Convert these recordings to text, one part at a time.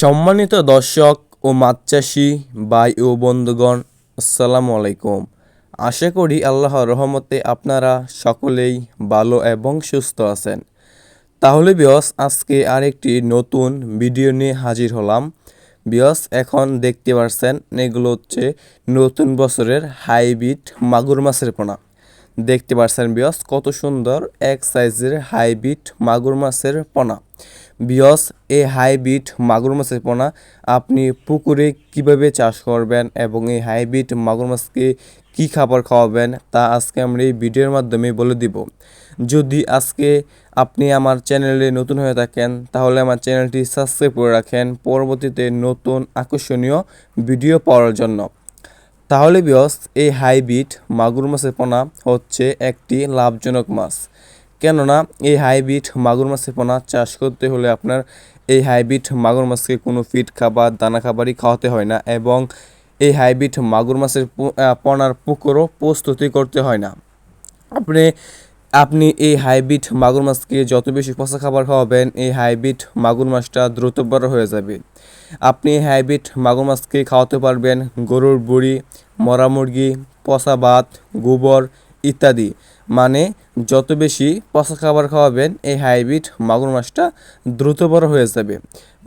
সম্মানিত দর্শক ও মাছ চাষি ভাই ও বন্ধুগণ, আসসালামু আলাইকুম। আশা করি আল্লাহর রহমতে আপনারা সকলেই ভালো এবং সুস্থ আছেন। তাহলে বিয়স, আজকে আরেকটি নতুন ভিডিও নিয়ে হাজির হলাম। বিয়স, এখন দেখতে পাচ্ছেন এগুলো হচ্ছে নতুন বছরের হাইব্রিড মাগুর মাছের পোনা। দেখতে পাচ্ছেন বিয়স, কত সুন্দর এক সাইজের হাইব্রিড মাগুর মাছের পোনা। বিয়স, এই হাইব্রিড মাগুর মাছের পোনা আপনি পুকুরে কিভাবে চাষ করবেন এবং এই হাইব্রিড মাগুর মাছকে কী খাবার খাওয়াবেন তা আজকে আমরা এই ভিডিওর মাধ্যমে বলে দিব। যদি আজকে আপনি আমার চ্যানেলে নতুন হয়ে থাকেন তাহলে আমার চ্যানেলটি সাবস্ক্রাইব করে রাখেন পরবর্তীতে নতুন আকর্ষণীয় ভিডিও পাওয়ার জন্য। তাহলে বিয়স, এই হাইব্রিড মাগুর মাছের পোনা হচ্ছে একটি লাভজনক মাছ। কেননা এই হাইব্রিড মাগুর মাছের পোনা চাষ করতে হলে আপনার এই হাইব্রিড মাগুর মাছকে কোনো ফিড খাবার দানা খাবারই খাওয়াতে হয় না এবং এই হাইব্রিড মাগুর মাছের পোনার পুকুরও প্রস্তুতি করতে হয় না। আপনি এই হাইব্রিড মাগুর মাছকে যত বেশি পচা খাবার খাওয়াবেন এই হাইব্রিড মাগুর মাছটা দ্রুত বড় হয়ে যাবে। আপনি এই হাইব্রিড মাগুর মাছকে খাওয়াতে পারবেন গরুর বুড়ি, মরা মুরগি, পচা ভাত, গোবর ইত্যাদি। মানে যত বেশি পচা খাবার খাওয়াবেন এই হাইব্রিড মাগুর মাছটা দ্রুত বড় হয়ে যাবে।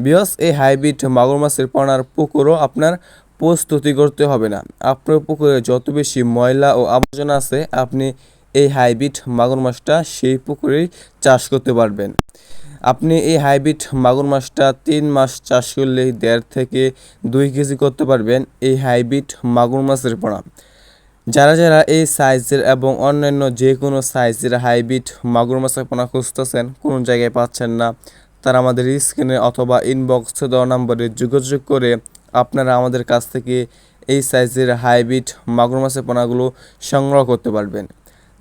বিকজ এই হাইব্রিড মাগুর মাছের পোনার পুকুরও আপনার প্রস্তুতি করতে হবে না। আপনার পুকুরে যত বেশি ময়লা ও আবর্জনা আছে আপনি এই হাইব্রিড মাগুর মাছটা সেই পুকুরেই চাষ করতে পারবেন। আপনি এই হাইব্রিড মাগুর মাছটা 3 মাস চাষ করলেই 1.5 থেকে 2 কেজি করতে পারবেন এই হাইব্রিড মাগুর মাছের পোনা। যারা এই সাইজের এবং অন্যান্য যে কোনো সাইজের হাইব্রিড মাগুর মাছের পোনা খুঁজতেছেন, কোনো জায়গায় পাচ্ছেন না, তারা আমাদের স্ক্রিনে অথবা ইনবক্সে দেওয়া নম্বরে যোগাযোগ করে আপনারা আমাদের কাছ থেকে এই সাইজের হাইব্রিড মাগুর মাছের পোনাগুলো সংগ্রহ করতে পারবেন।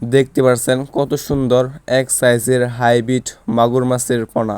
দেখতে পাচ্ছেন কত সুন্দর এক সাইজের হাইব্রিড মাগুর মাছের পোনা।